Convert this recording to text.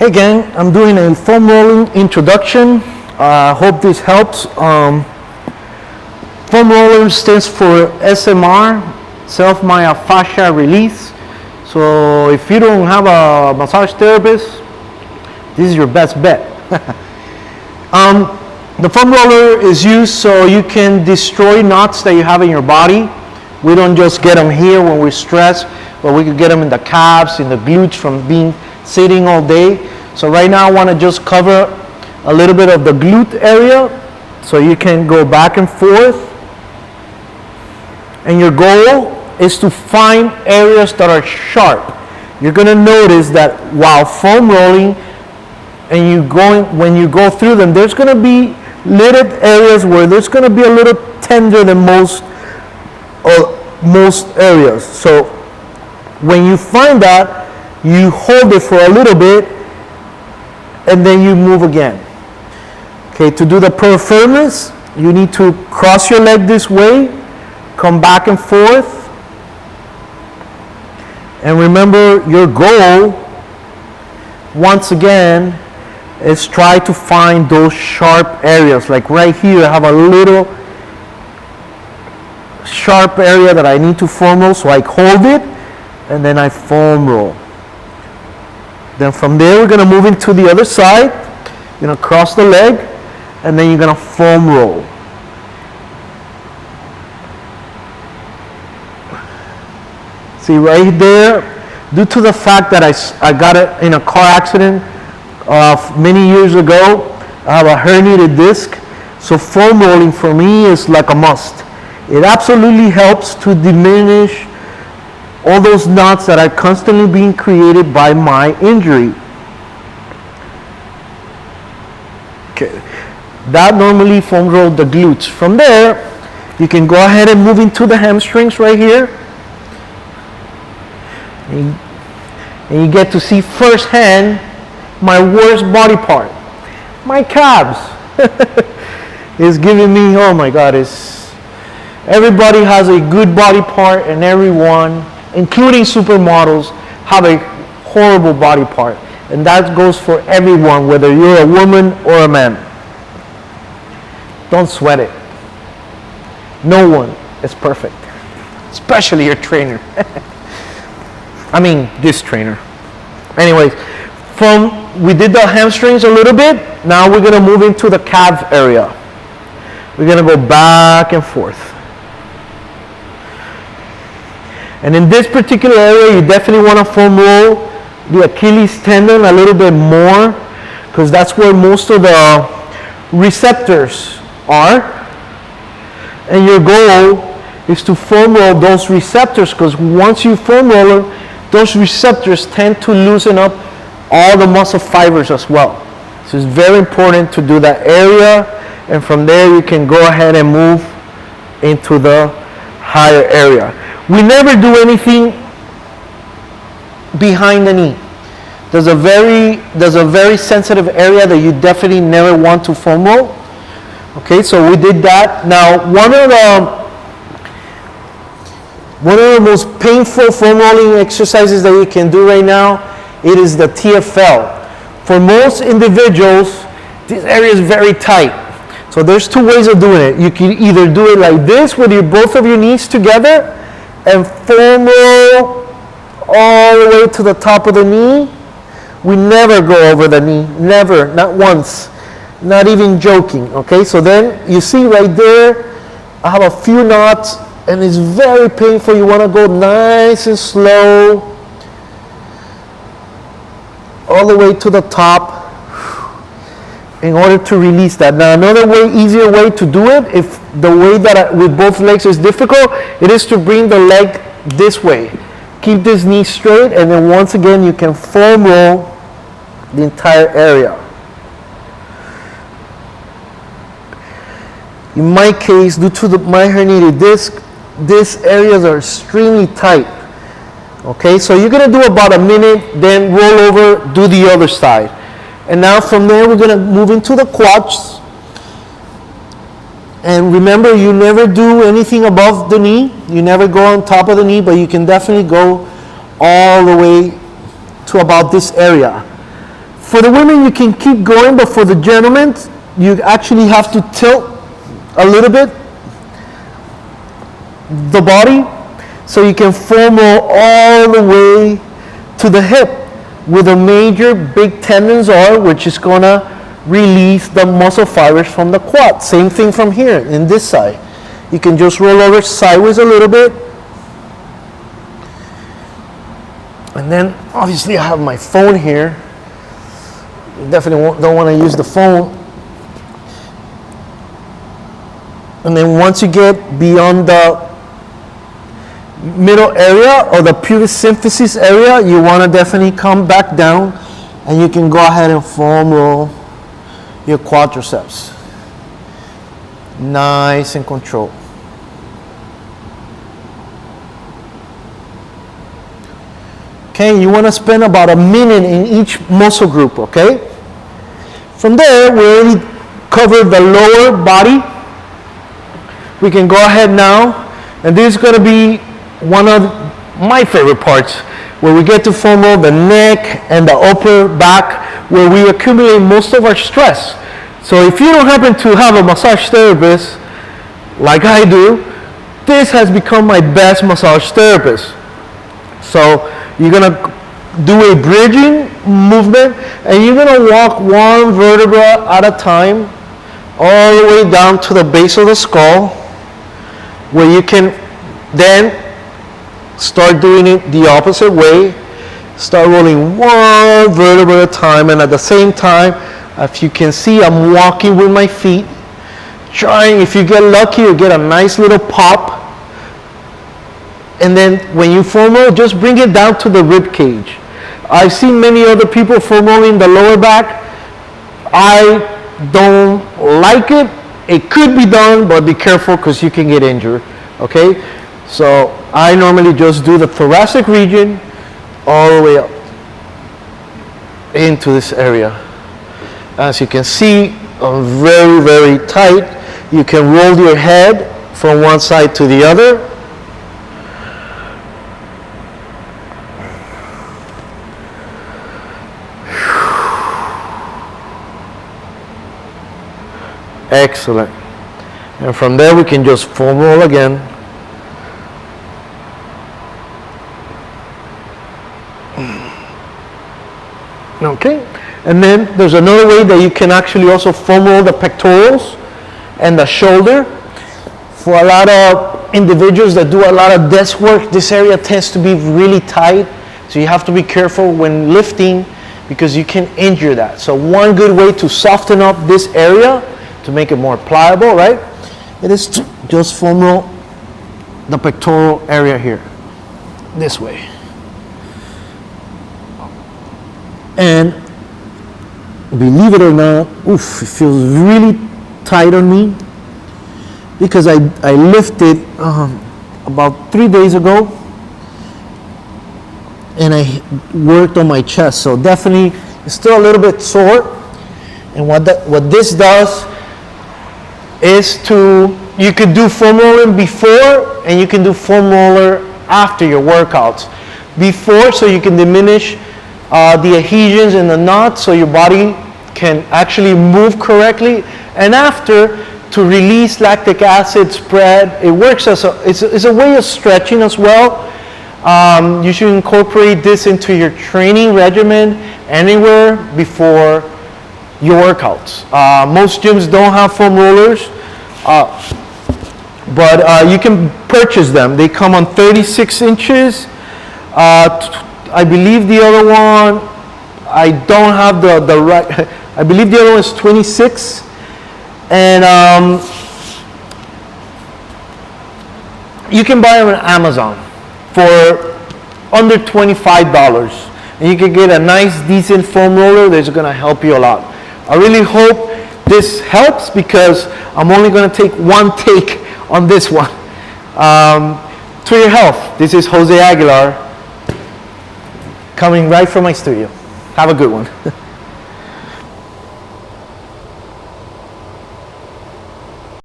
Hey gang, I'm doing a foam rolling introduction. I hope this helps. Foam roller stands for SMR, self-myofascial release. So if you don't have a massage therapist, this is your best bet. The foam roller is used so you can destroy knots that you have in your body. We don't just get them here when we're stressed, but we could get them in the calves, in the glutes from being sitting all day. So right now I want to just cover a little bit of the glute area so you can go back and forth. And your goal is to find areas that are sharp. You're going to notice that while foam rolling and when you go through them, there's going to be little areas where there's going to be a little tender than most areas. So when you find that, you hold it for a little bit and then you move again. Okay, to do the pro firmness, you need to cross your leg this way, come back and forth. And remember, your goal, once again, is try to find those sharp areas. Like right here, I have a little sharp area that I need to foam roll, so I hold it and then I foam roll. Then from there, we're going to move into the other side. You're going to cross the leg, and then you're going to foam roll. See right there, due to the fact that I got it in a car accident many years ago, I have a herniated disc, so foam rolling for me is like a must. It absolutely helps to diminish all those knots that are constantly being created by my injury. Okay, that normally foam roll the glutes. From there, you can go ahead and move into the hamstrings right here. And you get to see firsthand my worst body part. My calves is giving me, oh my God, everybody has a good body part, and everyone, including supermodels, have a horrible body part. And that goes for everyone, whether you're a woman or a man. Don't sweat it. No one is perfect, especially your trainer. I mean, this trainer. Anyways, we did the hamstrings a little bit. Now we're going to move into the calf area. We're going to go back and forth. And in this particular area, you definitely want to foam roll the Achilles tendon a little bit more, because that's where most of the receptors are. And your goal is to foam roll those receptors, because once you foam roll them, those receptors tend to loosen up all the muscle fibers as well. So it's very important to do that area, and from there you can go ahead and move into the higher area. We never do anything behind the knee. There's a very sensitive area that you definitely never want to foam roll. Okay, so we did that. Now, one of the most painful foam rolling exercises that you can do right now, it is the TFL. For most individuals, this area is very tight. So there's two ways of doing it. You can either do it like this with both of your knees together and foam roll all the way to the top of the knee. We never go over the knee, never, not once, not even joking. Okay, so then you see right there, I have a few knots and it's very painful. You want to go nice and slow all the way to the top in order to release that. Now another easier way to do it, if the way that with both legs is difficult, it is to bring the leg this way. Keep this knee straight, and then once again you can foam roll the entire area. In my case, due to my herniated disc, these areas are extremely tight. Okay, so you're going to do about a minute, then roll over, do the other side. And now from there, we're going to move into the quads. And remember, you never do anything above the knee. You never go on top of the knee, but you can definitely go all the way to about this area. For the women, you can keep going, but for the gentlemen, you actually have to tilt a little bit the body so you can foam roll all the way to the hip where the major big tendons are, which is gonna release the muscle fibers from the quad. Same thing from here in this side. You can just roll over sideways a little bit. And then obviously I have my phone here. Definitely don't want to use the phone. And then once you get beyond the middle area or the pubis symphysis area, you want to definitely come back down and you can go ahead and foam roll your quadriceps. Nice and controlled. Okay, you want to spend about a minute in each muscle group, okay? From there, we already covered the lower body. We can go ahead now, and this is going to be one of my favorite parts, where we get to foam roll the neck and the upper back, where we accumulate most of our stress. So if you don't happen to have a massage therapist, like I do, this has become my best massage therapist. So you're gonna do a bridging movement, and you're gonna walk one vertebra at a time, all the way down to the base of the skull, where you can then start doing it the opposite way. Start rolling one vertebra at a time, and at the same time, if you can see, I'm walking with my feet, trying, if you get lucky, you get a nice little pop. And then when you foam roll, just bring it down to the rib cage. I've seen many other people foam rolling the lower back. I don't like it. It could be done, but be careful because you can get injured. Okay? So I normally just do the thoracic region all the way up into this area. As you can see, I'm very, very tight. You can roll your head from one side to the other. Excellent. And from there we can just foam roll again. Okay. And then there's another way that you can actually also foam roll the pectorals and the shoulder. For a lot of individuals that do a lot of desk work, this area tends to be really tight. So you have to be careful when lifting because you can injure that. So one good way to soften up this area to make it more pliable, right? It is to just foam roll the pectoral area here, this way. And believe it or not, oof, it feels really tight on me because I lifted about 3 days ago and I worked on my chest. So definitely it's still a little bit sore. And what this does is you could do foam rolling before and you can do foam roller after your workouts. Before, so you can diminish the adhesions and the knots so your body can actually move correctly, and after, to release lactic acid spread. It works as it's a way of stretching as well. You should incorporate this into your training regimen anywhere before your workouts. Most gyms don't have foam rollers, but you can purchase them. They come on 36 inches. I believe the other one, I don't have the right, I believe the other one is 26. And you can buy them on Amazon for under $25. And you can get a nice, decent foam roller that's going to help you a lot. I really hope this helps because I'm only going to take one take on this one. To your health. This is Jose Aguilar coming right from my studio. Have a good one.